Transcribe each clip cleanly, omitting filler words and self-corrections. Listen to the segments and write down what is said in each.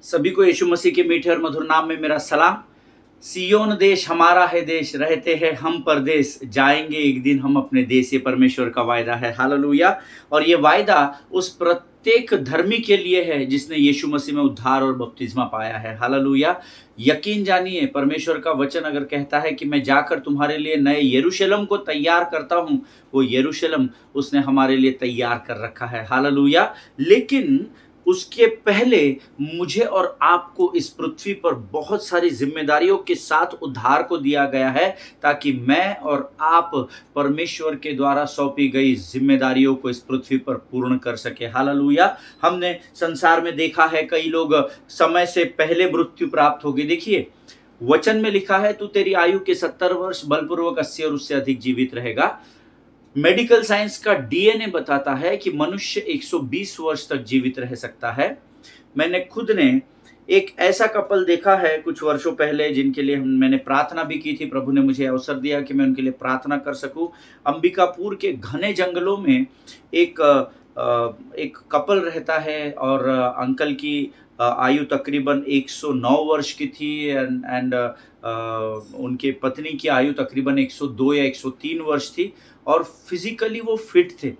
सभी को यीशु मसीह के मीठे और मधुर नाम में मेरा सलाम। सियोन देश हमारा है देश, रहते हैं हम परदेश, जाएंगे एक दिन हम अपने देश। ये परमेश्वर का वायदा है, हालेलुया। और ये वायदा उस प्रत्येक धर्मी के लिए है जिसने यीशु मसीह में उद्धार और बपतिस्मा पाया है, हालेलुया। यकीन जानिए, परमेश्वर का वचन अगर कहता है कि मैं जाकर तुम्हारे लिए नए यरूशलेम को तैयार करता हूँ, वो यरूशलेम उसने हमारे लिए तैयार कर रखा है, हालेलुया। लेकिन उसके पहले मुझे और आपको इस पृथ्वी पर बहुत सारी जिम्मेदारियों के साथ उद्धार को दिया गया है, ताकि मैं और आप परमेश्वर के द्वारा सौंपी गई जिम्मेदारियों को इस पृथ्वी पर पूर्ण कर सके, हालेलुया। हमने संसार में देखा है कई लोग समय से पहले मृत्यु प्राप्त होगी। देखिए, वचन में लिखा है तू तेरी आयु के 70 वर्ष बलपूर्वक 80 और उससे अधिक जीवित रहेगा। मेडिकल साइंस का डीएनए बताता है कि मनुष्य 120 वर्ष तक जीवित रह सकता है। मैंने खुद ने एक ऐसा कपल देखा है कुछ वर्षों पहले, जिनके लिए मैंने प्रार्थना भी की थी। प्रभु ने मुझे अवसर दिया कि मैं उनके लिए प्रार्थना कर सकूं। अंबिकापुर के घने जंगलों में एक कपल रहता है और अंकल की आयु तकरीबन 109 वर्ष की थी एंड उनके पत्नी की आयु तकरीबन 102 या 103 वर्ष थी और फिजिकली वो फिट थे।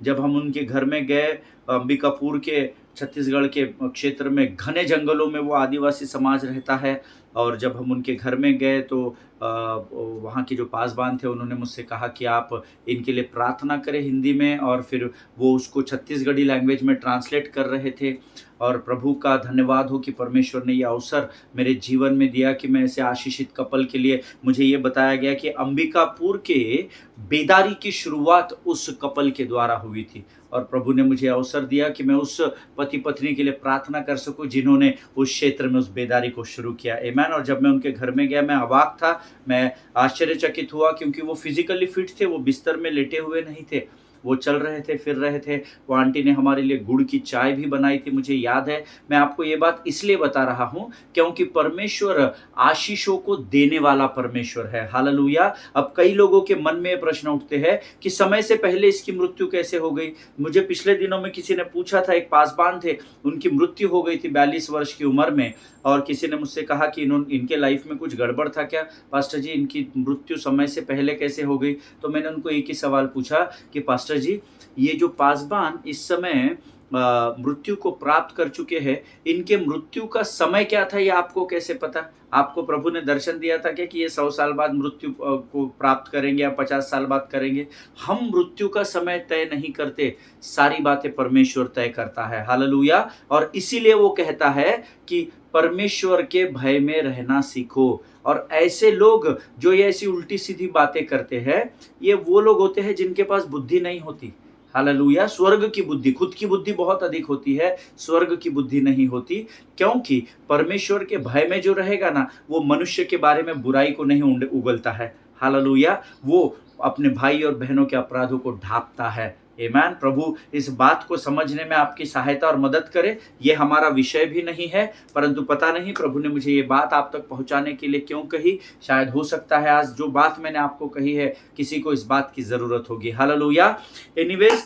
जब हम उनके घर में गए, अंबिकापुर के छत्तीसगढ़ के क्षेत्र में घने जंगलों में वो आदिवासी समाज रहता है, और जब हम उनके घर में गए तो वहाँ के जो पासबान थे उन्होंने मुझसे कहा कि आप इनके लिए प्रार्थना करें हिंदी में, और फिर वो उसको छत्तीसगढ़ी लैंग्वेज में ट्रांसलेट कर रहे थे। और प्रभु का धन्यवाद हो कि परमेश्वर ने यह अवसर मेरे जीवन में दिया कि मैं ऐसे आशीषित कपल के लिए, मुझे ये बताया गया कि अंबिकापुर के बेदारी की शुरुआत उस कपल के द्वारा हुई थी, और प्रभु ने मुझे अवसर दिया कि मैं उस पति पत्नी के लिए प्रार्थना कर सकूं जिन्होंने उस क्षेत्र में उस बेदारी को शुरू किया, आमीन। और जब मैं उनके घर में गया, मैं अवाक था, मैं आश्चर्यचकित हुआ, क्योंकि वो फिजिकली फिट थे, वो बिस्तर में लेटे हुए नहीं थे, वो चल रहे थे, फिर रहे थे। वो आंटी ने हमारे लिए गुड़ की चाय भी बनाई थी, मुझे याद है। मैं आपको ये बात इसलिए बता रहा हूँ क्योंकि परमेश्वर आशीषों को देने वाला परमेश्वर है, हालेलुया। अब कई लोगों के मन में प्रश्न उठते हैं कि समय से पहले इसकी मृत्यु कैसे हो गई। मुझे पिछले दिनों में किसी ने पूछा था, एक पासबान थे, उनकी मृत्यु हो गई थी 42 वर्ष की उम्र में, और किसी ने मुझसे कहा कि इनके लाइफ में कुछ गड़बड़ था क्या पास्टर जी, इनकी मृत्यु समय से पहले कैसे हो गई। तो मैंने उनको एक ही सवाल पूछा कि पास्टर जी, ये जो पासबान इस समय मृत्यु को प्राप्त कर चुके हैं, इनके मृत्यु का समय क्या था, ये आपको कैसे पता? आपको प्रभु ने दर्शन दिया था क्या कि ये 100 साल बाद मृत्यु को प्राप्त करेंगे या 50 साल बाद करेंगे? हम मृत्यु का समय तय नहीं करते, सारी बातें परमेश्वर तय करता है, हालेलुया। और इसीलिए वो कहता है कि परमेश्वर के भय में रहना सीखो। और ऐसे लोग जो ये ऐसी उल्टी सीधी बातें करते हैं, ये वो लोग होते हैं जिनके पास बुद्धि नहीं होती, हालेलुया। स्वर्ग की बुद्धि, खुद की बुद्धि बहुत अधिक होती है, स्वर्ग की बुद्धि नहीं होती। क्योंकि परमेश्वर के भय में जो रहेगा ना, वो मनुष्य के बारे में बुराई को नहीं उगलता है, हालेलुया। वो अपने भाई और बहनों के अपराधों को ढांपता है, आमीन। प्रभु इस बात को समझने में आपकी सहायता और मदद करे। ये हमारा विषय भी नहीं है, परंतु पता नहीं प्रभु ने मुझे ये बात आप तक पहुंचाने के लिए क्यों कही। शायद हो सकता है आज जो बात मैंने आपको कही है, किसी को इस बात की ज़रूरत होगी, हालेलुया। एनीवेज,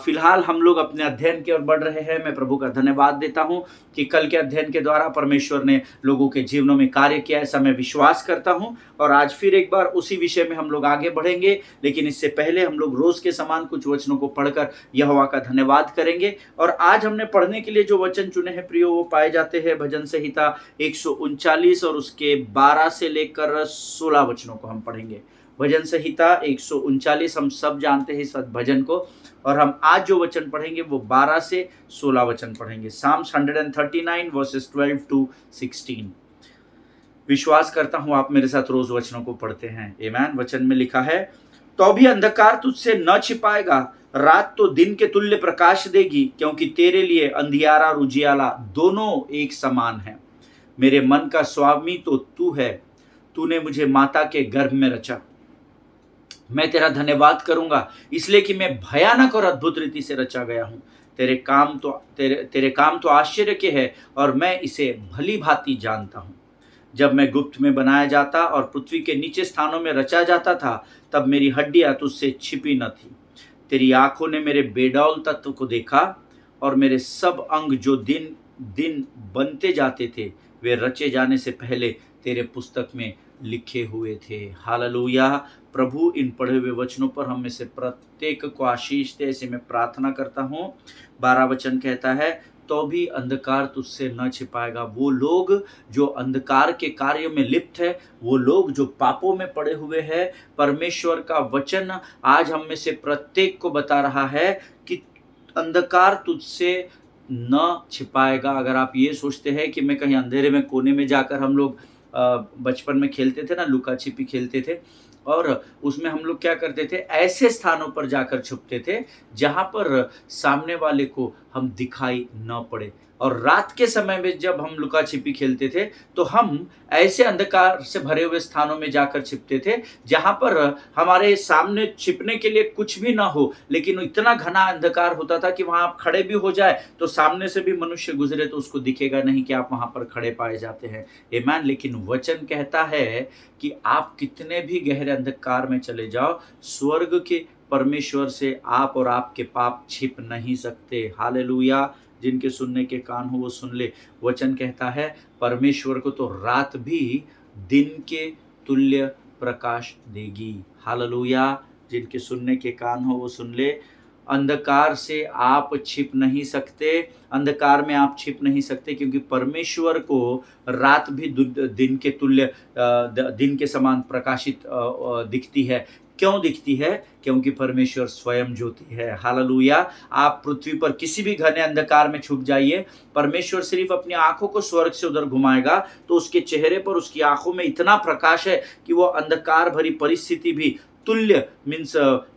फिलहाल हम लोग अपने अध्ययन की ओर बढ़ रहे हैं। मैं प्रभु का धन्यवाद देता हूं कि कल के अध्ययन के द्वारा परमेश्वर ने लोगों के जीवनों में कार्य किया, ऐसा मैं विश्वास करता हूं। और आज फिर एक बार उसी विषय में हम लोग आगे बढ़ेंगे, लेकिन इससे पहले हम लोग रोज के समान कुछ वचनों को पढ़कर यहोवा का धन्यवाद करेंगे। और आज हमने पढ़ने के लिए जो वचन चुने हैं प्रियो, वो पाए जाते हैं भजन संहिता 139 और उसके 12 से लेकर 16 वचनों को हम पढ़ेंगे। भजन संहिता 139, हम सब जानते हैं इस भजन को, और हम आज जो वचन पढ़ेंगे वो 12 से 16 वचन पढ़ेंगे। Psalms 139 versus 12 to 16। विश्वास करता हूं आप मेरे साथ रोज वचनों को पढ़ते हैं, आमीन। वचन में लिखा है, तो भी अंधकार तुझसे न छिपाएगा, रात तो दिन के तुल्य प्रकाश देगी, क्योंकि तेरे लिए अंधियारा और उजियाला दोनों एक समान है। मेरे मन का स्वामी तो तू है, तूने मुझे माता के गर्भ में रचा। मैं तेरा धन्यवाद करूंगा, इसलिए कि मैं भयानक और अद्भुत रीति से रचा गया हूं। तेरे काम तो आश्चर्य के हैं, और मैं इसे भली भांति जानता हूं। जब मैं गुप्त में बनाया जाता और पृथ्वी के नीचे स्थानों में रचा जाता था, तब मेरी हड्डियां तुझसे छिपी न थी। तेरी आंखों ने मेरे बेडौल तत्व को देखा, और मेरे सब अंग जो दिन दिन बनते जाते थे वे रचे जाने से पहले तेरे पुस्तक में लिखे हुए थे। हालेलुया। प्रभु इन पढ़े हुए वचनों पर हम में से प्रत्येक को आशीष दे, ऐसे मैं प्रार्थना करता हूँ। 12 वचन कहता है, तो भी अंधकार तुझसे न छिपाएगा। वो लोग जो अंधकार के कार्य में लिप्त है, वो लोग जो पापों में पड़े हुए हैं, परमेश्वर का वचन आज हम में से प्रत्येक को बता रहा है कि अंधकार तुझसे न छिपाएगा। अगर आप ये सोचते हैं कि मैं कहीं अंधेरे में कोने में जाकर, हम लोग बचपन में खेलते थे ना, लुका छिपी खेलते थे, और उसमें हम लोग क्या करते थे, ऐसे स्थानों पर जाकर छुपते थे जहां पर सामने वाले को हम दिखाई न पड़े। और रात के समय में जब हम लुका छिपी खेलते थे तो हम ऐसे अंधकार से भरे हुए स्थानों में जाकर छिपते थे जहां पर हमारे सामने छिपने के लिए कुछ भी ना हो, लेकिन इतना घना अंधकार होता था कि वहां आप खड़े भी हो जाए तो सामने से भी मनुष्य गुजरे तो उसको दिखेगा नहीं कि आप वहां पर खड़े पाए जाते हैं। आमीन। लेकिन वचन कहता है कि आप कितने भी गहरे अंधकार में चले जाओ, स्वर्ग के परमेश्वर से आप और आपके पाप छिप नहीं सकते। हालेलुया। जिनके सुनने के कान हो वो सुन ले। वचन कहता है परमेश्वर को तो रात भी दिन के तुल्य प्रकाश देगी। हालेलुया। जिनके सुनने के कान हो वो सुन ले। अंधकार से आप छिप नहीं सकते, अंधकार में आप छिप नहीं सकते, क्योंकि परमेश्वर को रात भी दिन के तुल्य, दिन के समान प्रकाशित दिखती है। क्यों दिखती है? क्योंकि परमेश्वर स्वयं ज्योति है। हालेलुया। आप पृथ्वी पर किसी भी घने अंधकार में छुप जाइए, परमेश्वर सिर्फ अपनी आंखों को स्वर्ग से उधर घुमाएगा तो उसके चेहरे पर, उसकी आंखों में इतना प्रकाश है कि वो अंधकार भरी परिस्थिति भी तुल्य, मीन्स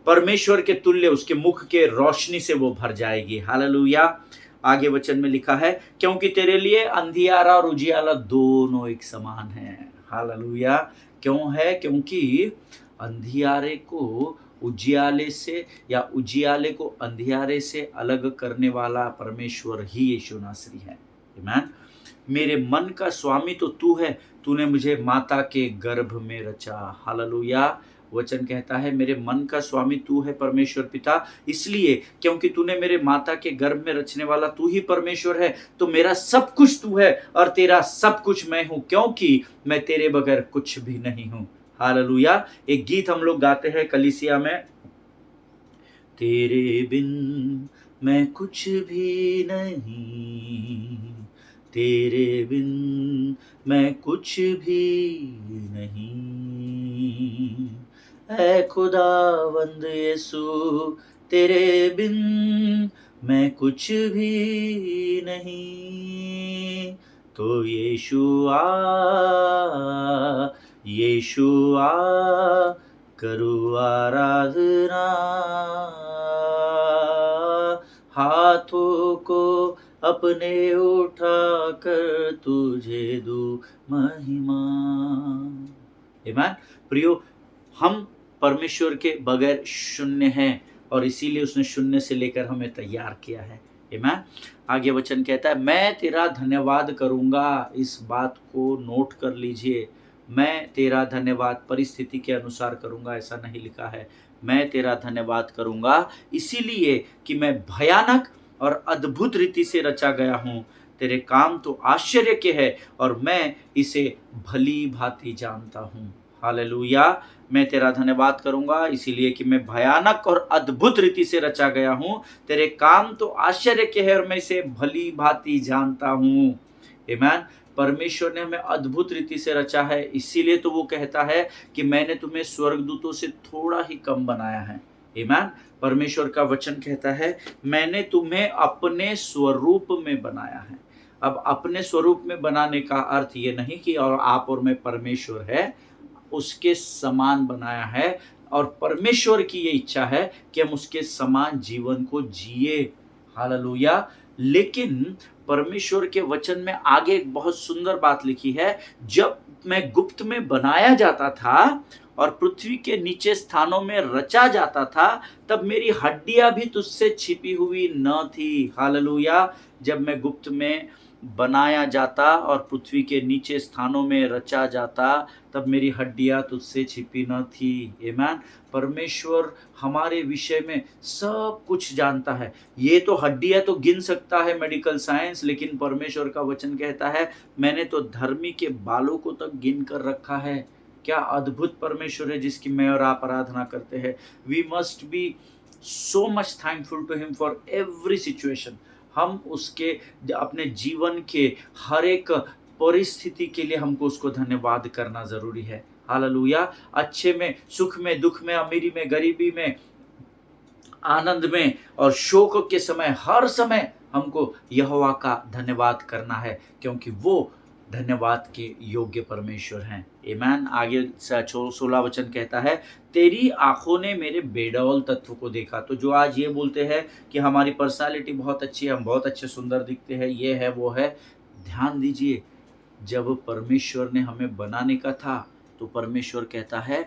परमेश्वर के तुल्य, उसके मुख के रोशनी से वो भर जाएगी। हालेलुया। आगे वचन में लिखा है, क्योंकि तेरे लिए अंधियारा और उजियाला दोनों एक समान है। हालेलुया। क्यों है? क्योंकि अंधियारे को उजियाले से, या उजियाले को अंधियारे से अलग करने वाला परमेश्वर ही यीशु नासरी है। आमीन। मेरे मन का स्वामी तो तू है, तूने मुझे माता के गर्भ में रचा। हालेलुया। वचन कहता है मेरे मन का स्वामी तू है परमेश्वर पिता, इसलिए क्योंकि तूने मेरे माता के गर्भ में रचने वाला तू ही परमेश्वर है, तो मेरा सब कुछ तू है और तेरा सब कुछ मैं हूं, क्योंकि मैं तेरे बगैर कुछ भी नहीं हूं। हालेलुया। एक गीत हम लोग गाते हैं कलीसिया में, तेरे बिन मैं कुछ भी नहीं, तेरे बिन मैं कुछ भी नहीं, ऐ खुदावंद यीशु तेरे बिन मैं कुछ भी नहीं, तो यीशुआ यीशुआ करूँ आराधना, हाथों को अपने उठा कर तुझे दूँ महिमा। आमीन। प्रियो, हम परमेश्वर के बगैर शून्य हैं और इसीलिए उसने शून्य से लेकर हमें तैयार किया है। आमीन। आगे वचन कहता है मैं तेरा धन्यवाद करूंगा। इस बात को नोट कर लीजिए, मैं तेरा धन्यवाद परिस्थिति के अनुसार करूंगा, ऐसा नहीं लिखा है। मैं तेरा धन्यवाद करूंगा इसीलिए कि मैं भयानक और अद्भुत रीति से रचा गया हूँ। तेरे काम तो आश्चर्य के हैं और मैं इसे भली भांति जानता हूँ। हालेलुया। मैं तेरा धन्यवाद करूंगा इसीलिए कि मैं भयानक और अद्भुत रीति से रचा गया हूँ। तेरे काम तो आश्चर्य के हैं और मैं इसे भली भांति जानता हूँ। आमीन। परमेश्वर ने हमें अद्भुत रीति से रचा है, इसीलिए तो वो कहता है कि मैंने तुम्हें स्वर्गदूतों से थोड़ा ही कम बनाया है। आमीन। परमेश्वर का वचन कहता है मैंने तुम्हें अपने स्वरूप में बनाया है। अब अपने स्वरूप में बनाने का अर्थ ये नहीं कि और आप और मैं परमेश्वर है, उसके समान बनाया है, और परमेश्वर की ये इच्छा है कि हम उसके समान जीवन को जिए। हालेलुया। लेकिन परमेश्वर के वचन में आगे एक बहुत सुंदर बात लिखी है, जब मैं गुप्त में बनाया जाता था और पृथ्वी के नीचे स्थानों में रचा जाता था, तब मेरी हड्डियां भी तुझसे छिपी हुई न थी। हालेलुया। जब मैं गुप्त में बनाया जाता और पृथ्वी के नीचे स्थानों में रचा जाता, तब मेरी हड्डियाँ तुझसे छिपी न थी। आमीन। परमेश्वर हमारे विषय में सब कुछ जानता है। ये तो हड्डियाँ तो गिन सकता है मेडिकल साइंस, लेकिन परमेश्वर का वचन कहता है मैंने तो धर्मी के बालों को तक गिन कर रखा है। क्या अद्भुत परमेश्वर है जिसकी मैं और आप आराधना करते हैं। We must be so much thankful to him for every situation. हम उसके अपने जीवन के हर एक परिस्थिति के लिए हमको उसको धन्यवाद करना जरूरी है। हालेलुया। अच्छे में, सुख में, दुख में, अमीरी में, गरीबी में, आनंद में और शोक के समय, हर समय हमको यहोवा का धन्यवाद करना है, क्योंकि वो धन्यवाद के योग्य परमेश्वर हैं। आमीन। आगे 16 वचन कहता है तेरी आंखों ने मेरे बेडौल तत्व को देखा। तो जो आज ये बोलते हैं कि हमारी पर्सनालिटी बहुत अच्छी है, हम बहुत अच्छे सुंदर दिखते हैं, ये है वो है, ध्यान दीजिए, जब परमेश्वर ने हमें बनाने का था तो परमेश्वर कहता है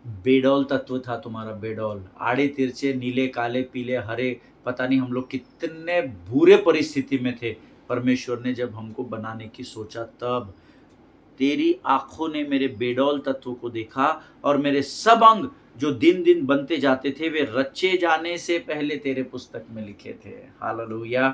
बेडौल तत्व था तुम्हारा, बेडौल, आड़े तिरछे, नीले, काले, पीले, हरे, पता नहीं हम लोग कितने बुरे परिस्थिति में थे। परमेश्वर ने जब हमको बनाने की सोचा तब तेरी आंखों ने मेरे बेडौल तत्व को देखा और मेरे सब अंग जो दिन दिन बनते जाते थे वे रचे जाने से पहले तेरे पुस्तक में लिखे थे। हालेलुया।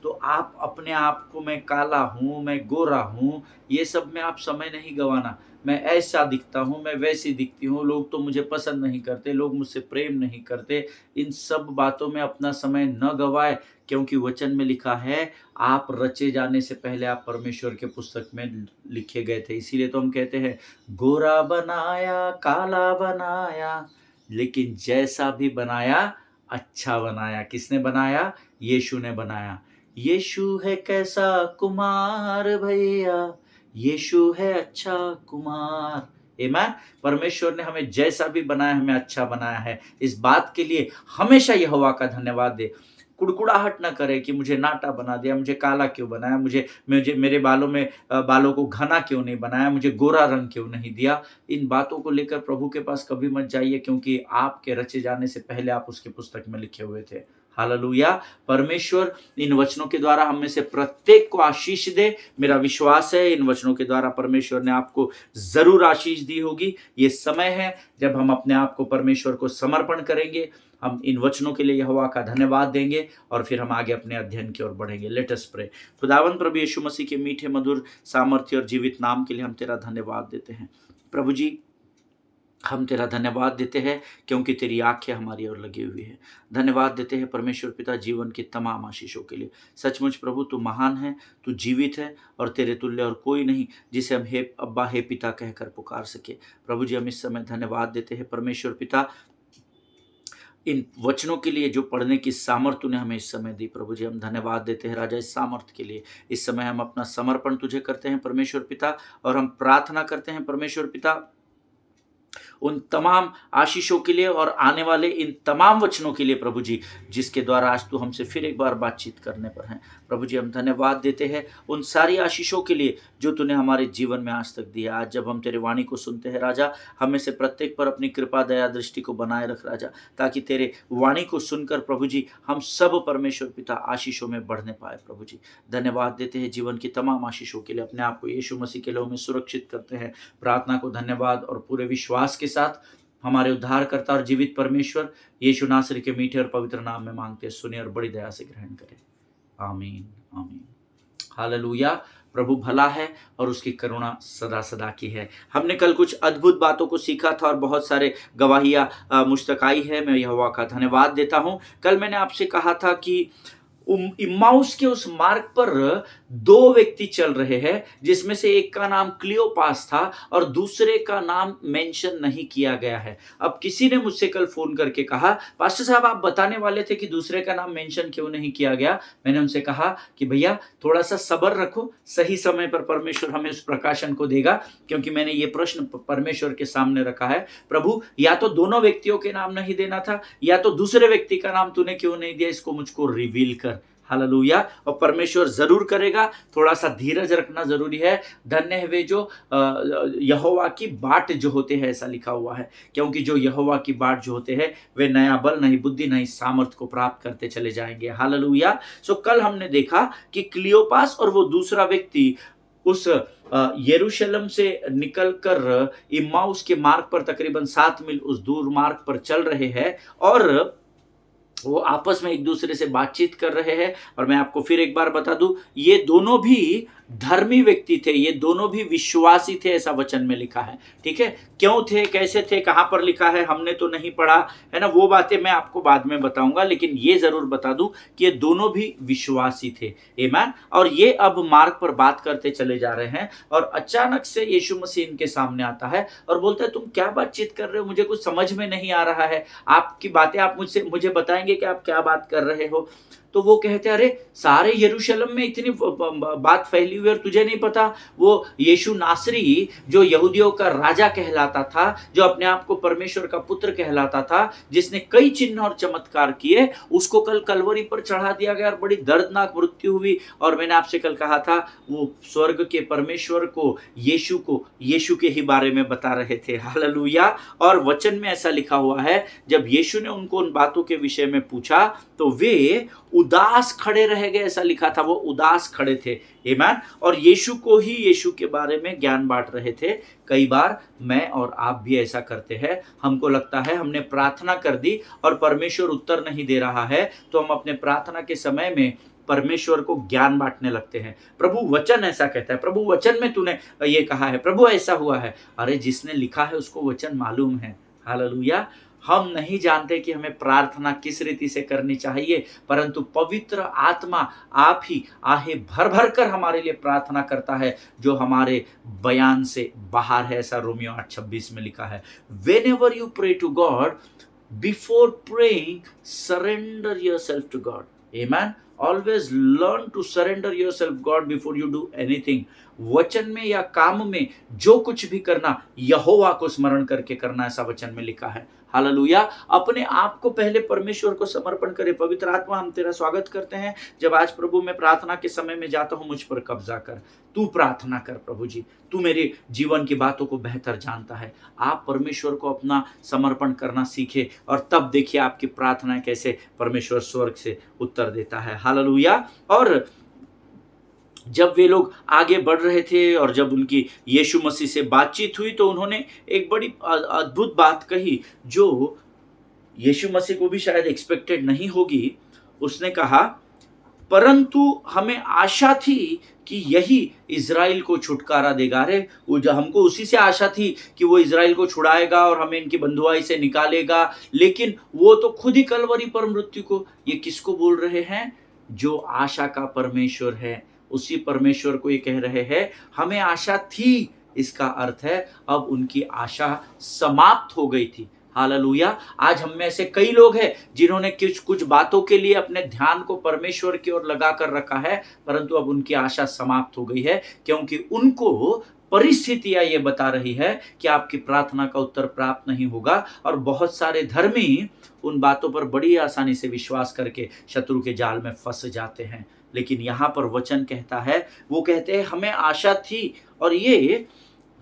तो आप अपने आप को मैं काला हूँ, मैं गोरा हूँ, ये सब में आप समय नहीं गंवाना। मैं ऐसा दिखता हूँ, मैं वैसी दिखती हूँ, लोग तो मुझे पसंद नहीं करते, लोग मुझसे प्रेम नहीं करते, इन सब बातों में अपना समय न गवाए, क्योंकि वचन में लिखा है आप रचे जाने से पहले आप परमेश्वर के पुस्तक में लिखे गए थे। इसीलिए तो हम कहते हैं गोरा बनाया, काला बनाया, लेकिन जैसा भी बनाया अच्छा बनाया। किसने बनाया? यीशु ने बनाया। यीशु है कैसा कुमार भैया, यीशु है अच्छा कुमार। आमीन। परमेश्वर ने हमें जैसा भी बनाया, हमें अच्छा बनाया है। इस बात के लिए हमेशा यहोवा का धन्यवाद दे। कुड़कुड़ाहट ना करे कि मुझे नाटा बना दिया, मुझे काला क्यों बनाया, मुझे मुझे मेरे बालों में बालों को घना क्यों नहीं बनाया, मुझे गोरा रंग क्यों नहीं दिया। इन बातों को लेकर प्रभु के पास कभी मत जाइए, क्योंकि आपके रचे जाने से पहले आप उसके पुस्तक में लिखे हुए थे। हालेलुया। परमेश्वर इन वचनों के द्वारा हम में से प्रत्येक को आशीष दे। मेरा विश्वास है इन वचनों के द्वारा परमेश्वर ने आपको जरूर आशीष दी होगी। ये समय है जब हम अपने आप को परमेश्वर को समर्पण करेंगे। हम इन वचनों के लिए यहोवा का धन्यवाद देंगे और फिर हम आगे अपने अध्ययन की ओर बढ़ेंगे। Let us pray. खुदावंद प्रभु यीशु मसीह के मीठे, मधुर, सामर्थ्य और जीवित नाम के लिए हम तेरा धन्यवाद देते हैं। प्रभु जी, हम तेरा धन्यवाद देते हैं क्योंकि तेरी आंखें हमारी ओर लगी हुई है। धन्यवाद देते हैं परमेश्वर पिता जीवन की तमाम आशीषों के लिए। सचमुच प्रभु तू महान है, तू जीवित है और तेरे तुल्य और कोई नहीं जिसे हम हे अब्बा, हे पिता कहकर पुकार सके। प्रभु जी, हम इस समय धन्यवाद देते हैं परमेश्वर पिता इन वचनों के लिए जो पढ़ने की सामर्थ्य तूने हमें इस समय दी। प्रभु जी, हम धन्यवाद देते हैं राजा इस सामर्थ्य के लिए। इस समय हम अपना समर्पण तुझे करते हैं परमेश्वर पिता, और हम प्रार्थना करते हैं परमेश्वर पिता उन तमाम आशीषों के लिए और आने वाले इन तमाम वचनों के लिए प्रभु जी, जिसके द्वारा आज तू हमसे फिर एक बार बातचीत करने पर है। प्रभु जी, हम धन्यवाद देते हैं उन सारी आशीषों के लिए जो तूने हमारे जीवन में आज तक दिया। आज जब हम तेरे वाणी को सुनते हैं राजा, हमें से प्रत्येक पर अपनी कृपा, दया, दृष्टि को बनाए रख राजा, ताकि तेरे वाणी को सुनकर प्रभु जी हम सब परमेश्वर पिता आशीषों में बढ़ने पाए। प्रभु जी, धन्यवाद देते हैं जीवन की तमाम आशीषों के लिए। अपने आप को यीशु मसीह के लहू में सुरक्षित करते हैं। प्रार्थना को धन्यवाद और पूरे विश्वास के साथ हमारे उद्धारकर्ता और जीवित परमेश्वर यीशु नासरी के मीठे और पवित्र नाम में मांगते, सुने और बड़ी दया से ग्रहण करें। आमीन, आमीन। हालेलुया। प्रभु भला है और उसकी करुणा सदा सदा की है। हमने कल कुछ अद्भुत बातों को सीखा था और बहुत सारे गवाहियां मुझ तक आई है। मैं यहोवा का धन्यवाद देता हूं। कल मैंने आपसे कहा था कि इम्माउस के उस मार्ग पर दो व्यक्ति चल रहे हैं, जिसमें से एक का नाम क्लियोपास था और दूसरे का नाम मेंशन नहीं किया गया है। अब किसी ने मुझसे कल फोन करके कहा, पास्टर साहब आप बताने वाले थे कि दूसरे का नाम मेंशन क्यों नहीं किया गया। मैंने उनसे कहा कि भैया थोड़ा सा सब्र रखो, सही समय पर परमेश्वर हमें उस प्रकाशन को देगा। क्योंकि मैंने ये प्रश्न परमेश्वर के सामने रखा है, प्रभु या तो दोनों व्यक्तियों के नाम नहीं देना था, या तो दूसरे व्यक्ति का नाम तूने क्यों नहीं दिया, इसको मुझको रिवील कर। हालेलुया। और परमेश्वर जरूर करेगा, थोड़ा सा धीरज रखना जरूरी है। धन्य है वे जो यहोवा की बाट जो होते हैं, ऐसा लिखा हुआ है, क्योंकि जो यहोवा की बाट जो होते हैं वे नया बल, नई बुद्धि, नई सामर्थ को प्राप्त करते चले जाएंगे। हालेलुया। सो कल हमने देखा कि क्लियोपास और वो दूसरा व्यक्ति उस यरूशलेम से निकलकर इम्माउस के मार्ग पर तकरीबन 7 मील उस दूर मार्ग पर चल रहे हैं और वो आपस में एक दूसरे से बातचीत कर रहे हैं। और मैं आपको फिर एक बार बता दूं, ये दोनों भी धर्मी व्यक्ति थे, ये दोनों भी विश्वासी थे, ऐसा वचन में लिखा है। ठीक है, क्यों थे, कैसे थे, कहां पर लिखा है, हमने तो नहीं पढ़ा है ना, वो बातें मैं आपको बाद में बताऊंगा, लेकिन ये जरूर बता दूं कि ये दोनों भी विश्वासी थे। आमीन। और ये अब मार्ग पर बात करते चले जा रहे हैं और अचानक से यीशु मसीह इनके सामने आता है और बोलता है, तुम क्या बातचीत कर रहे हो, मुझे कुछ समझ में नहीं आ रहा है, आपकी बातें आप मुझे बताएंगे कि आप क्या बात कर रहे हो। तो वो कहते हैं, अरे सारे यरूशलेम में इतनी बात फैली हुई और तुझे नहीं पता, वो यीशु नासरी जो यहूदियों का राजा कहलाता था, जो अपने आप को परमेश्वर का पुत्र कहलाता था, जिसने कई चिन्ह और चमत्कार किए, उसको कल कलवरी पर चढ़ा दिया गया और बड़ी दर्दनाक मृत्यु हुई। और मैंने आपसे कल कहा था, वो स्वर्ग के परमेश्वर को यीशु के ही बारे में बता रहे थे। हालेलुया। और वचन में ऐसा लिखा हुआ है, जब यीशु ने उनको उन बातों के विषय में पूछा तो वे उदास खड़े रह गए, ऐसा लिखा था, वो उदास खड़े थे। आमीन। और यीशु के बारे में ज्ञान बांट रहे थे। कई बार मैं और आप भी ऐसा करते हैं, हमको लगता है हमने प्रार्थना कर दी और परमेश्वर उत्तर नहीं दे रहा है, तो हम अपने प्रार्थना के समय में परमेश्वर को ज्ञान बांटने लगते हैं। प्रभु वचन ऐसा कहता है, प्रभु वचन में तूने ये कहा है, प्रभु ऐसा हुआ है। अरे जिसने लिखा है उसको वचन मालूम है। हालेलुया। हम नहीं जानते कि हमें प्रार्थना किस रीति से करनी चाहिए, परंतु पवित्र आत्मा आप ही आहे भर भर कर हमारे लिए प्रार्थना करता है, जो हमारे बयान से बाहर है, ऐसा रोमियो 8:26 में लिखा है। Whenever you pray to God, before praying, surrender yourself to God. Amen. Always learn to surrender yourself God before you do anything. वचन में या काम में जो कुछ भी करना, यहोवा को स्मरण करके करना, ऐसा वचन में लिखा है। हालेलुया। अपने आप को पहले परमेश्वर को समर्पण करें। पवित्र आत्मा, हम तेरा स्वागत करते हैं। जब आज प्रभु मैं प्रार्थना के समय में जाता हूं, मुझ पर कब्जा कर, तू प्रार्थना कर प्रभु जी, तू मेरे जीवन की बातों को बेहतर जानता है। आप परमेश्वर को अपना समर्पण करना सीखे और तब देखिए आपकी प्रार्थना कैसे परमेश्वर स्वर्ग से उत्तर देता है। हालेलुया। और जब वे लोग आगे बढ़ रहे थे और जब उनकी यीशु मसीह से बातचीत हुई, तो उन्होंने एक बड़ी अद्भुत बात कही, जो यीशु मसीह को भी शायद एक्सपेक्टेड नहीं होगी। उसने कहा, परंतु हमें आशा थी कि यही इज़राइल को छुटकारा देगा। रे वो जो हमको उसी से आशा थी कि वो इज़राइल को छुड़ाएगा और हमें इनकी बंधुआई से निकालेगा, लेकिन वो तो खुद ही कलवरी पर मृत्यु को, ये किसको बोल रहे हैं? जो आशा का परमेश्वर है, उसी परमेश्वर को ये कह रहे हैं, हमें आशा थी। इसका अर्थ है अब उनकी आशा समाप्त हो गई थी। हालेलुया। आज हम में ऐसे कई लोग हैं जिन्होंने कुछ बातों के लिए अपने ध्यान को परमेश्वर की ओर लगा कर रखा है, परंतु अब उनकी आशा समाप्त हो गई है, क्योंकि उनको परिस्थितियां ये बता रही है कि आपकी प्रार्थना का उत्तर प्राप्त नहीं होगा। और बहुत सारे धर्मी उन बातों पर बड़ी आसानी से विश्वास करके शत्रु के जाल में फंस जाते हैं। लेकिन यहाँ पर वचन कहता है, वो कहते हैं हमें आशा थी, और ये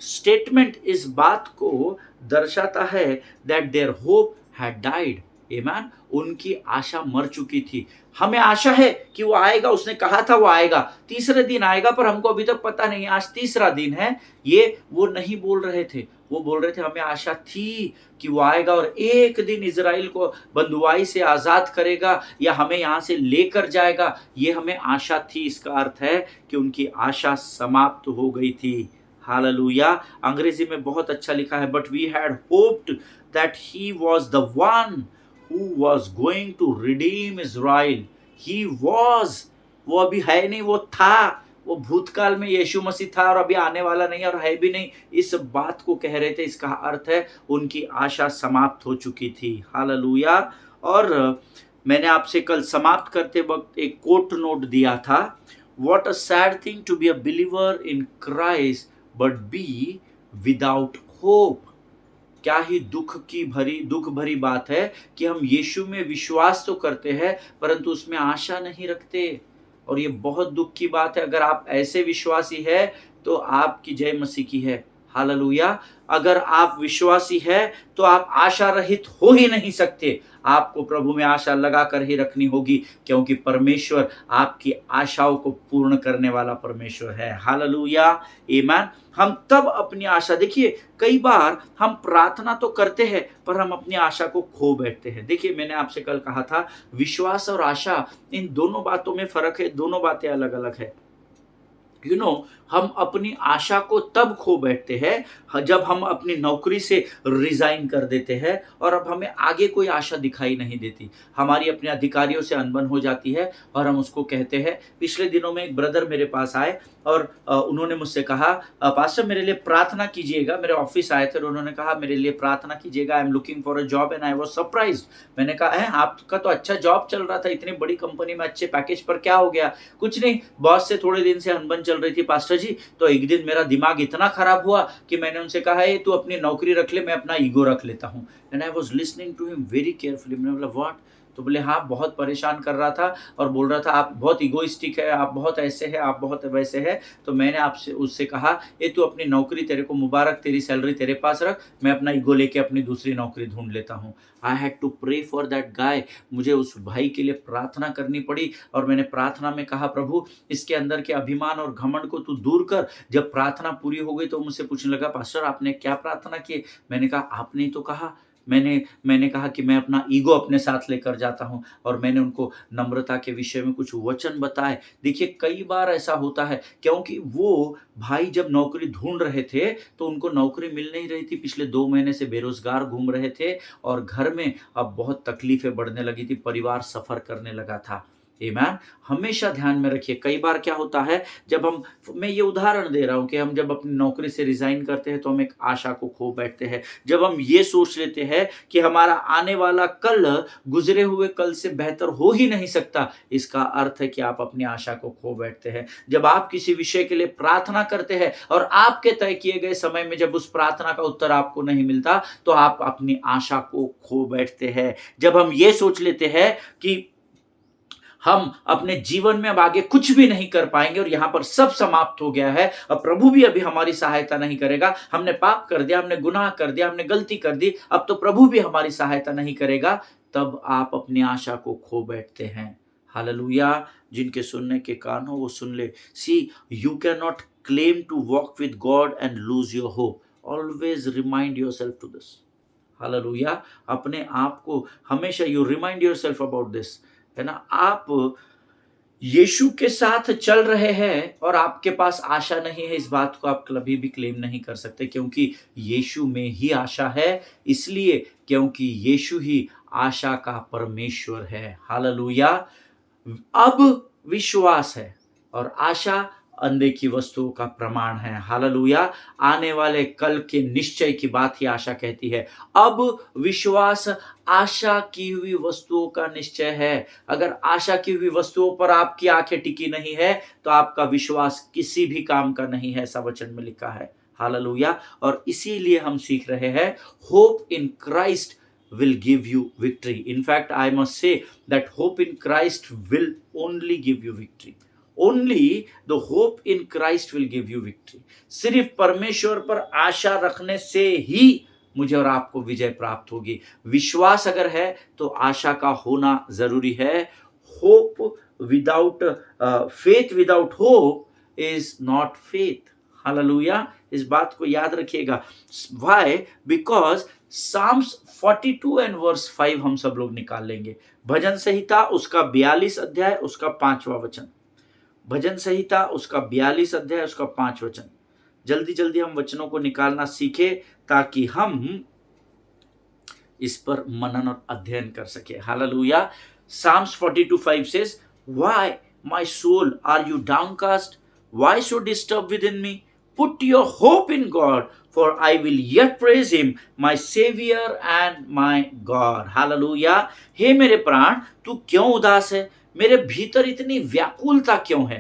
स्टेटमेंट इस बात को दर्शाता है that their hope had died. आमीन। उनकी आशा मर चुकी थी। हमें आशा है कि वो आएगा, उसने कहा था वो आएगा, तीसरे दिन आएगा, पर हमको अभी तक पता नहीं, आज तीसरा दिन है। ये वो नहीं बोल रहे थे, वो बोल रहे थे हमें आशा थी कि वो आएगा और एक दिन इज़राइल को बंधुआई से आज़ाद करेगा या हमें यहाँ से लेकर जाएगा। ये हमें आशा थी। इसका अर्थ है कि उनकी आशा समाप्त हो गई थी। हालेलुया। अंग्रेजी में बहुत अच्छा लिखा है, but we had hoped that he was the one who was going to redeem Israel. He was, वो अभी है नहीं, वो था, वो भूतकाल में यीशु मसीह था और अभी आने वाला नहीं और है भी नहीं, इस बात को कह रहे थे। इसका अर्थ है उनकी आशा समाप्त हो चुकी थी। हालेलुया। और मैंने आपसे कल समाप्त करते वक्त एक कोट नोट दिया था, What a sad thing to be a believer in Christ but be without hope. क्या ही दुख भरी बात है कि हम यीशु में विश्वास तो करते हैं, परंतु उसमें आशा नहीं रखते। और ये बहुत दुःख की बात है। अगर आप ऐसे विश्वासी हैं, तो आपकी जय मसीह की है। हालेलुया! अगर आप विश्वासी हैं, तो आप आशा रहित हो ही नहीं सकते। आपको प्रभु में आशा लगा कर ही रखनी होगी, क्योंकि परमेश्वर आपकी आशाओं को पूर्ण करने वाला परमेश्वर है। हालेलुया! आमीन। हम तब अपनी आशा, देखिए कई बार हम प्रार्थना तो करते हैं, पर हम अपनी आशा को खो बैठते हैं। देखिए, मैंने आपसे कल कहा था, विश्वास और आशा, इन दोनों बातों में फ़र्क है, दोनों बातें अलग-अलग है। हम अपनी आशा को तब खो बैठते हैं जब हम अपनी नौकरी से रिजाइन कर देते हैं और अब हमें आगे कोई आशा दिखाई नहीं देती। हमारी अपने अधिकारियों से अनबन हो जाती है और हम उसको कहते हैं। पिछले दिनों में एक ब्रदर मेरे पास आए और उन्होंने मुझसे कहा, पास्टर मेरे लिए प्रार्थना कीजिएगा। मेरे ऑफिस आए थे और उन्होंने कहा, मेरे लिए प्रार्थना कीजिएगा, I am looking for a job and I was surprised. मैंने कहा, है आपका तो अच्छा जॉब चल रहा था, इतनी बड़ी कंपनी में अच्छे पैकेज पर, क्या हो गया? कुछ नहीं, बॉस से थोड़े दिन से अनबन चल रही थी पास्टर जी। तो एक दिन मेरा दिमाग इतना खराब हुआ कि मैंने उनसे कहा, है तू अपनी नौकरी रख ले, मैं अपना ईगो रख लेता हूँ। And I was listening to him very carefully. मैंने बोला, व्हाट? तो बोले, हाँ, बहुत परेशान कर रहा था और बोल रहा था, आप बहुत इगोइस्टिक है, आप बहुत ऐसे हैं, आप बहुत वैसे हैं। तो मैंने आपसे उससे कहा, ये तू अपनी नौकरी, तेरे को मुबारक, तेरी सैलरी तेरे पास रख, मैं अपना ईगो लेके अपनी दूसरी नौकरी ढूंढ लेता हूँ। I had to pray for that guy. मुझे उस भाई के लिए प्रार्थना करनी पड़ी और मैंने प्रार्थना में कहा, प्रभु इसके अंदर के अभिमान और घमंड को तू दूर कर। जब प्रार्थना पूरी हो गई तो मुझसे पूछने लगा, पास्टर आपने क्या प्रार्थना की? मैंने कहा, आपने ही तो कहा। मैंने कहा कि मैं अपना ईगो अपने साथ लेकर जाता हूँ और मैंने उनको नम्रता के विषय में कुछ वचन बताए। देखिए, कई बार ऐसा होता है, क्योंकि वो भाई जब नौकरी ढूँढ रहे थे, तो उनको नौकरी मिल नहीं रही थी। पिछले 2 महीने से बेरोज़गार घूम रहे थे और घर में अब बहुत तकलीफ़ें बढ़ने लगी थी, परिवार सफ़र करने लगा था। आमीन। हमेशा ध्यान में रखिए, कई बार क्या होता है, जब मैं ये उदाहरण दे रहा हूँ कि हम जब अपनी नौकरी से रिज़ाइन करते हैं, तो हम एक आशा को खो बैठते हैं। जब हम ये सोच लेते हैं कि हमारा आने वाला कल गुज़रे हुए कल से बेहतर हो ही नहीं सकता, इसका अर्थ है कि आप अपनी आशा को खो बैठते हैं। जब आप किसी विषय के लिए प्रार्थना करते हैं और आपके तय किए गए समय में जब उस प्रार्थना का उत्तर आपको नहीं मिलता, तो आप अपनी आशा को खो बैठते हैं। जब हम ये सोच लेते हैं कि हम अपने जीवन में अब आगे कुछ भी नहीं कर पाएंगे और यहाँ पर सब समाप्त हो गया है, अब प्रभु भी अभी हमारी सहायता नहीं करेगा, हमने पाप कर दिया, हमने गुनाह कर दिया, हमने गलती कर दी, अब तो प्रभु भी हमारी सहायता नहीं करेगा, तब आप अपनी आशा को खो बैठते हैं। हालेलुया! जिनके सुनने के कान हो वो सुन ले। See, you can not claim to walk with God and lose your hope. Always remind yourself to this. Hallelujah! अपने आप को हमेशा you remind yourself about this, है ना? आप यीशु के साथ चल रहे हैं और आपके पास आशा नहीं है, इस बात को आप कभी भी क्लेम नहीं कर सकते, क्योंकि यीशु में ही आशा है। इसलिए क्योंकि यीशु ही आशा का परमेश्वर है। हालेलुया! अब विश्वास है और आशा अनदेखी वस्तुओं का प्रमाण है। हालेलुया! आने वाले कल के निश्चय की बात ही आशा कहती है। अब विश्वास आशा की हुई वस्तुओं का निश्चय है। अगर आशा की हुई वस्तुओं पर आपकी आंखें टिकी नहीं है, तो आपका विश्वास किसी भी काम का नहीं है, ऐसा वचन में लिखा है। हालेलुया! और इसीलिए हम सीख रहे हैं, hope in Christ will give you victory. In fact, I must say that hope in Christ will only give you victory. Only the hope in Christ will give you victory. सिर्फ परमेश्वर पर आशा रखने से ही मुझे और आपको विजय प्राप्त होगी। विश्वास अगर है तो आशा का होना जरूरी है। Hope without faith without hope is not faith. Hallelujah! इस बात को याद रखिएगा। Why? Because Psalms 42 and verse 5 हम सब लोग निकाल लेंगे। भजन संहिता उसका 42 अध्याय उसका 5वां वचन। भजन संहिता उसका 42 अध्याय उसका 5 वचन। जल्दी जल्दी हम वचनों को निकालना सीखे ताकि हम इस पर मनन और अध्ययन कर सके। Hallelujah! Psalms 42:5 says, Why, my soul, are you downcast? Why so disturbed within me? Put your hope in God, for I will yet praise him, my Savior and my God. Hallelujah! हे मेरे प्राण, तू क्यों उदास है? मेरे भीतर इतनी व्याकुलता क्यों है?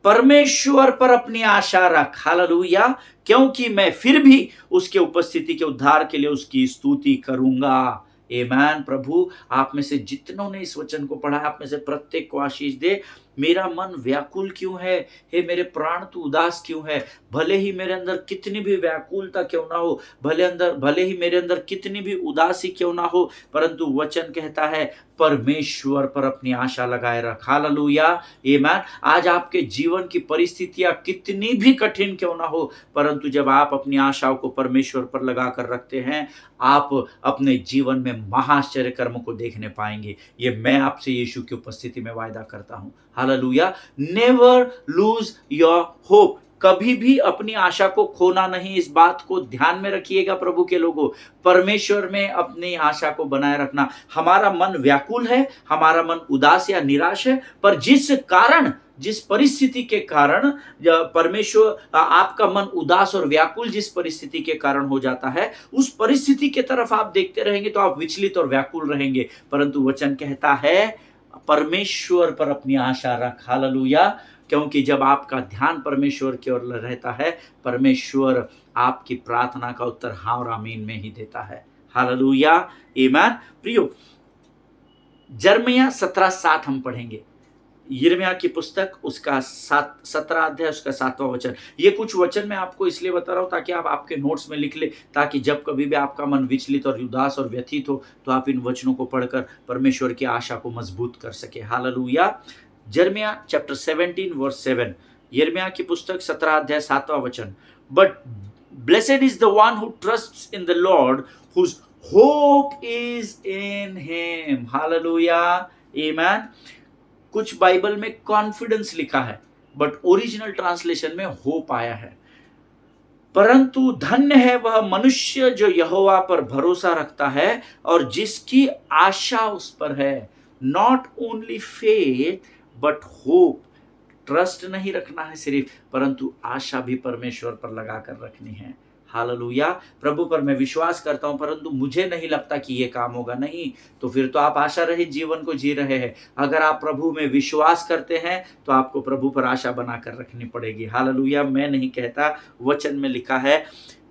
परमेश्वर पर अपनी आशा रख, हालेलुया, क्योंकि मैं फिर भी उसके उपस्थिति के उद्धार के लिए उसकी स्तुति करूंगा। आमेन। प्रभु आप में से जितनों ने इस वचन को पढ़ा, आप में से प्रत्येक को आशीष दे। मेरा मन व्याकुल क्यों है, हे मेरे प्राण तू उदास क्यों है? भले ही मेरे अंदर कितनी भी व्याकुलता क्यों ना हो, भले ही मेरे अंदर कितनी भी उदासी क्यों ना हो, परंतु वचन कहता है परमेश्वर पर अपनी आशा लगाए रख, हालेलुया, आमेन। आज आपके जीवन की परिस्थितियां कितनी भी कठिन क्यों ना हो, परंतु जब आप अपनी आशाओं को परमेश्वर पर लगा कर रखते हैं, आप अपने जीवन में महाआश्चर्य कर्म को देखने पाएंगे। ये मैं आपसे यीशु की उपस्थिति में वायदा करता हूं, hallelujah. Never lose your hope, कभी भी अपनी आशा को खोना नहीं। इस बात को ध्यान में रखिएगा प्रभु के लोगों, परमेश्वर में अपनी आशा को बनाए रखना। हमारा मन व्याकुल है, हमारा मन उदास या निराश है, पर जिस परिस्थिति के कारण परमेश्वर आपका मन उदास और व्याकुल जिस परिस्थिति के कारण हो जाता है, उस परिस्थिति की तरफ आप देखते रहेंगे तो आप विचलित और व्याकुल रहेंगे। परंतु वचन कहता है परमेश्वर पर अपनी आशा रख, हालेलुया, क्योंकि जब आपका ध्यान परमेश्वर की ओर रहता है, परमेश्वर आपकी प्रार्थना का उत्तर हाँ और आमीन में ही देता है, हालेलुया, आमीन। प्रियो, यिर्मयाह 17:7 हम पढ़ेंगे। यिर्मयाह की पुस्तक उसका 17 अध्याय उसका 7वां वचन। ये कुछ वचन मैं आपको इसलिए बता रहा हूं ताकि आप आपके नोट्स में लिख ले, ताकि जब कभी भी आपका मन विचलित और उदास और व्यथित हो तो आप इन वचनों को पढ़कर परमेश्वर की आशा को मजबूत कर सके, हालेलुया। यिर्मयाह चैप्टर 17 वर्स 7, यिर्मयाह की पुस्तक 17 अध्याय 7वां वचन। But blessed is the one who trusts in the Lord, whose hope is in him, hallelujah, आमीन। कुछ बाइबल में कॉन्फिडेंस लिखा है, बट ओरिजिनल ट्रांसलेशन में होप आया है। परंतु धन्य है वह मनुष्य जो यहोवा पर भरोसा रखता है और जिसकी आशा उस पर है। Not only faith but hope, trust नहीं रखना है सिर्फ, परंतु आशा भी परमेश्वर पर लगाकर रखनी है, हालेलुया। प्रभु पर मैं विश्वास करता हूं, परंतु मुझे नहीं लगता कि ये काम होगा, नहीं, तो फिर तो आप आशा रहित जीवन को जी रहे हैं। अगर आप प्रभु में विश्वास करते हैं तो आपको प्रभु पर आशा बनाकर रखनी पड़ेगी, हालेलुया। मैं नहीं कहता, वचन में लिखा है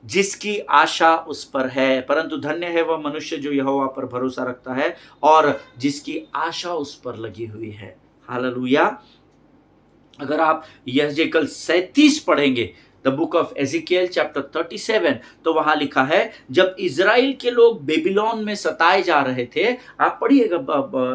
जिसकी आशा उस पर है, परंतु धन्य है वह मनुष्य जो यहोवा पर भरोसा रखता है और जिसकी आशा उस पर लगी हुई है, हालेलुया। अगर आप यहेजकेल 37 पढ़ेंगे, द बुक ऑफ एजिकियल चैप्टर 37, तो वहां लिखा है जब इजराइल के लोग बेबीलोन में सताए जा रहे थे, आप पढ़िएगा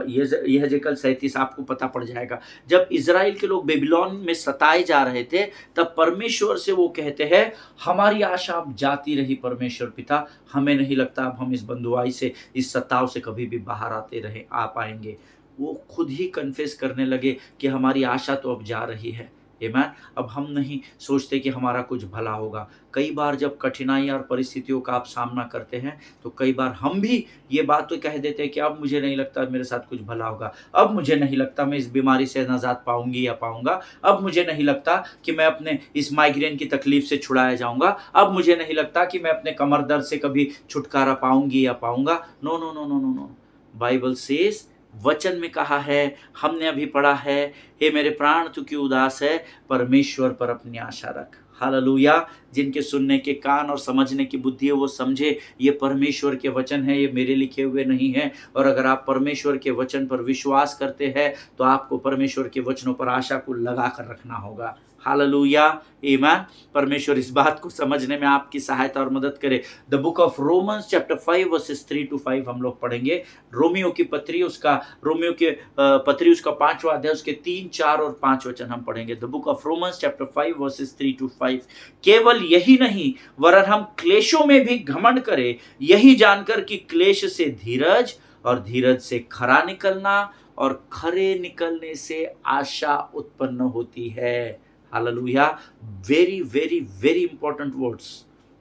यहेजकेल 37, आपको पता पड़ जाएगा। जब इजराइल के लोग बेबीलोन में सताए जा रहे थे, तब परमेश्वर से वो कहते हैं हमारी आशा अब जाती रही परमेश्वर पिता, हमें नहीं लगता अब हम इस बंधुआई से, इस सताव से कभी भी बाहर आ पाएंगे। वो खुद ही कन्फेस करने लगे कि हमारी आशा तो अब जा रही है, आमीन। अब हम नहीं सोचते कि हमारा कुछ भला होगा। कई बार जब कठिनाई और परिस्थितियों का आप सामना करते हैं, तो कई बार हम भी ये बात तो कह देते हैं कि अब मुझे नहीं लगता मेरे साथ कुछ भला होगा, अब मुझे नहीं लगता मैं इस बीमारी से निजात पाऊंगी या पाऊंगा, अब मुझे नहीं लगता कि मैं अपने इस माइग्रेन की तकलीफ से छुड़ाया जाऊंगा, अब मुझे नहीं लगता कि मैं अपने कमर दर्द से कभी छुटकारा पाऊंगी या पाऊंगा। No no no no no no, Bible says, वचन में कहा है, हमने अभी पढ़ा है, हे मेरे प्राण तू क्यों उदास है, परमेश्वर पर अपनी आशा रख, हालेलुया। जिनके सुनने के कान और समझने की बुद्धि है वो समझे, ये परमेश्वर के वचन है, ये मेरे लिखे हुए नहीं है। और अगर आप परमेश्वर के वचन पर विश्वास करते हैं तो आपको परमेश्वर के वचनों पर आशा को लगा कर रखना होगा, हालेलुया, आमीन। परमेश्वर इस बात को समझने में आपकी सहायता और मदद करे। The book of Romans chapter 5 versus 3 to 5 हम लोग पढ़ेंगे। रोमियो की पत्री उसका 5वां अध्याय उसके 3, 4 और 5 वचन हम पढ़ेंगे। The book of Romans chapter 5 versus 3 to 5। केवल यही नहीं वरन हम क्लेशों में भी घमंड करें, यही जानकर कि क्लेश से धीरज और धीरज से खरा निकलना और खरे निकलने से आशा उत्पन्न होती है, hallelujah. Very very very important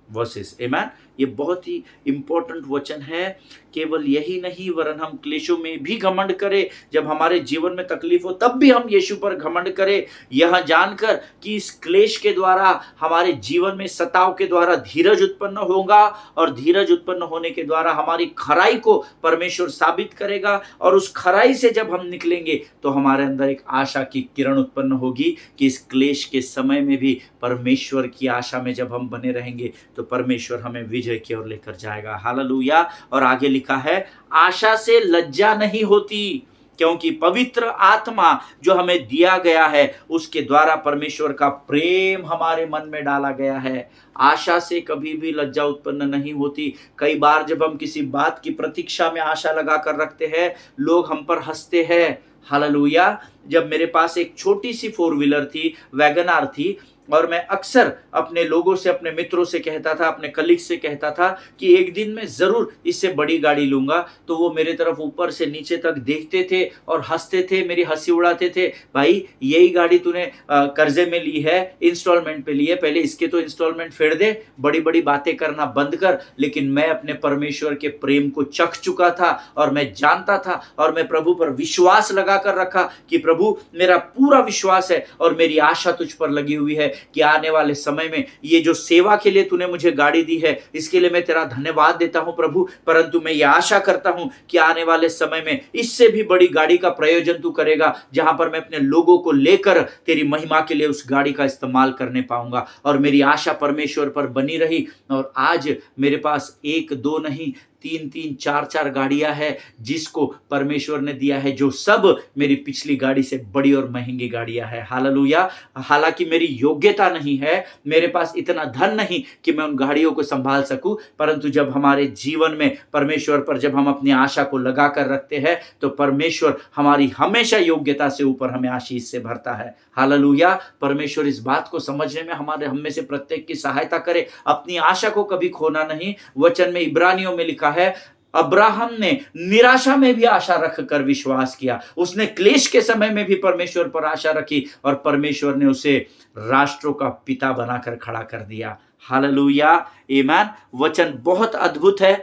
versus, आमीन। ये बहुत ही इम्पोर्टेंट वचन है। केवल यही नहीं वरन हम क्लेशों में भी घमंड करें, जब हमारे जीवन में तकलीफ हो तब भी हम यीशु पर घमंड करें, यह जानकर कि इस क्लेश के द्वारा हमारे जीवन में सताव के द्वारा धीरज उत्पन्न होगा, और धीरज उत्पन्न होने के द्वारा हमारी खराई को परमेश्वर साबित करेगा, और उस खराई से जब हम निकलेंगे तो हमारे अंदर एक आशा की किरण उत्पन्न होगी कि इस क्लेश के समय में भी परमेश्वर की आशा में जब हम बने रहेंगे तो परमेश्वर हमें विजय की ओर लेकर जाएगा। हालेलुया। और आगे लिखा है, आशा से लज्जा नहीं होती, क्योंकि पवित्र आत्मा जो हमें दिया गया है उसके द्वारा परमेश्वर का प्रेम हमारे मन में डाला गया है। आशा से कभी भी लज्जा उत्पन्न नहीं होती। कई बार जब हम किसी बात की प्रतीक्षा में आशा लगा कर रखते हैं, लोग हम पर हंसते हैं। हालेलुया। जब मेरे पास एक छोटी सी 4 व्हीलर थी, वैगनआर थी, और मैं अक्सर अपने लोगों से, अपने मित्रों से कहता था, अपने कलीग से कहता था कि एक दिन मैं जरूर इससे बड़ी गाड़ी लूंगा, तो वो मेरे तरफ ऊपर से नीचे तक देखते थे और हंसते थे, मेरी हंसी उड़ाते थे। भाई यही गाड़ी तूने कर्जे में ली है, इंस्टॉलमेंट पे ली है, पहले इसके तो इंस्टॉलमेंट फेर दे, बड़ी बड़ी बातें करना बंद कर। लेकिन मैं अपने परमेश्वर के प्रेम को चख चुका था और मैं जानता था, और मैं प्रभु पर विश्वास लगा कर रखा कि प्रभु मेरा पूरा विश्वास है और मेरी आशा तुझ पर लगी हुई है कि आने वाले समय में ये जो सेवा के लिए तूने मुझे गाड़ी दी है, इसके लिए मैं तेरा धन्यवाद देता हूं प्रभु। परंतु मैं ये आशा करता हूं कि आने वाले समय में इससे भी बड़ी गाड़ी का प्रयोजन तू करेगा, जहां पर मैं अपने लोगों को लेकर तेरी महिमा के लिए उस गाड़ी का इस्तेमाल करने पाऊंगा। और मेरी आशा परमेश्वर पर बनी रही, और आज मेरे पास 1-2 नहीं, 3-3, 4-4 गाड़ियां हैं जिसको परमेश्वर ने दिया है, जो सब मेरी पिछली गाड़ी से बड़ी और महंगी गाड़ियां हैं। हालेलुया। हालांकि मेरी योग्यता नहीं है, मेरे पास इतना धन नहीं कि मैं उन गाड़ियों को संभाल सकूं, परंतु जब हमारे जीवन में परमेश्वर पर जब हम अपनी आशा को लगा कर रखते हैं तो परमेश्वर हमारी हमेशा योग्यता से ऊपर हमें आशीष से भरता है। हालेलुया। परमेश्वर इस बात को समझने में हम में से प्रत्येक की सहायता करे। अपनी आशा को कभी खोना नहीं। वचन में इब्रानियों में लिखा है, अब्राहम ने निराशा में भी आशा रखकर विश्वास किया, उसने क्लेश के समय में भी परमेश्वर पर आशा रखी, और परमेश्वर ने उसे राष्ट्रों का पिता बनाकर खड़ा कर दिया। हालेलुया। आमीन। वचन बहुत अद्भुत है।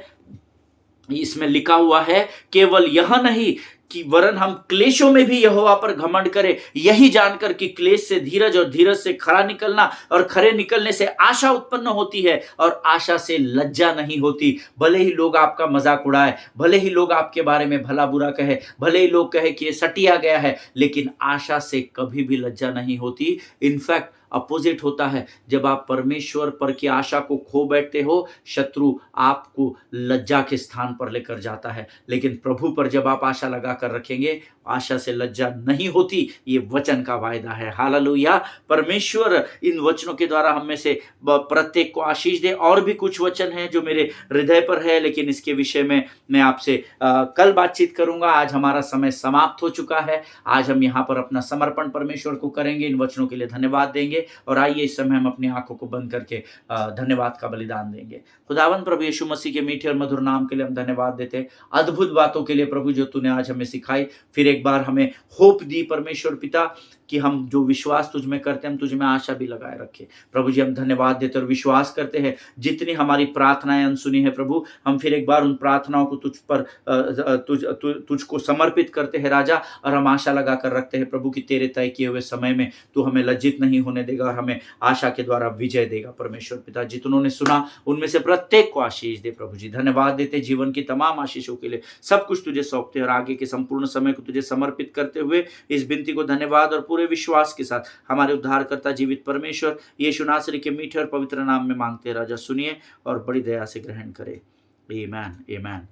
इसमें लिखा हुआ है, केवल यह नहीं कि वरन हम क्लेशों में भी यहोवा पर घमंड करें, यही जानकर कि क्लेश से धीरज और धीरज से खरा निकलना, और खरे निकलने से आशा उत्पन्न होती है, और आशा से लज्जा नहीं होती। भले ही लोग आपका मजाक उड़ाए, भले ही लोग आपके बारे में भला बुरा कहे, भले ही लोग कहे कि ये सटिया गया है, लेकिन आशा से कभी भी लज्जा नहीं होती। इनफैक्ट अपोजिट होता है। जब आप परमेश्वर पर की आशा को खो बैठते हो, शत्रु आपको लज्जा के स्थान पर लेकर जाता है, लेकिन प्रभु पर जब आप आशा लगा कर रखेंगे, आशा से लज्जा नहीं होती। ये वचन का वायदा है। हालेलुया। परमेश्वर इन वचनों के द्वारा हम में से प्रत्येक को आशीष दे। और भी कुछ वचन हैं जो मेरे हृदय पर है, लेकिन इसके विषय में मैं आपसे कल बातचीत करूंगा। आज हमारा समय समाप्त हो चुका है। आज हम यहाँ पर अपना समर्पण परमेश्वर को करेंगे, इन वचनों के लिए धन्यवाद देंगे, और आइए इस समय हम अपनी आंखों को बंद करके धन्यवाद का बलिदान देंगे। खुदावंद प्रभु यीशु मसीह के मीठे और मधुर नाम के लिए हम धन्यवाद देते हैं, अद्भुत बातों के लिए प्रभु जो तूने आज हमें सिखाई। फिर एक बार हमें होप दी परमेश्वर पिता कि हम जो विश्वास तुझ में करते हैं, हम तुझ में आशा भी लगाए रखे। प्रभु जी हम धन्यवाद देते और विश्वास करते हैं, जितनी हमारी प्रार्थनाएं अनसुनी है प्रभु, हम फिर एक बार उन प्रार्थनाओं को तुझ पर तुझको समर्पित करते हैं राजा, और हम आशा लगा कर रखते हैं प्रभु कि तेरे तय किए हुए समय में तू हमें लज्जित नहीं होने देगा और हमें आशा के द्वारा विजय देगा। परमेश्वर पिता जितनों ने सुना उनमें से प्रत्येक को आशीष दे। प्रभु जी धन्यवाद देते जीवन की तमाम आशीषों के लिए, सब कुछ तुझे सौंपते और आगे के संपूर्ण समय को तुझे समर्पित करते हुए इस विनती को धन्यवाद और पूरे विश्वास के साथ हमारे उद्धारकर्ता जीवित परमेश्वर यीशु नासरी के मीठे और पवित्र नाम में मांगते राजा, सुनिए और बड़ी दया से ग्रहण करे। आमीन आमीन।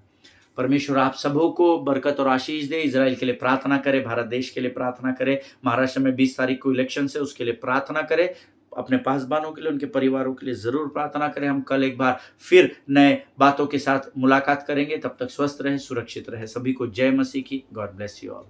परमेश्वर आप सबों को बरकत और आशीष दे। इजराइल के लिए प्रार्थना करें, भारत देश के लिए प्रार्थना करें, महाराष्ट्र में 20 तारीख को इलेक्शन है उसके लिए प्रार्थना करें, अपने पासबानों के लिए, उनके परिवारों के लिए जरूर प्रार्थना करें। हम कल एक बार फिर नए बातों के साथ मुलाकात करेंगे। तब तक स्वस्थ रहे, सुरक्षित रहे। सभी को जय मसीह की। God bless you all.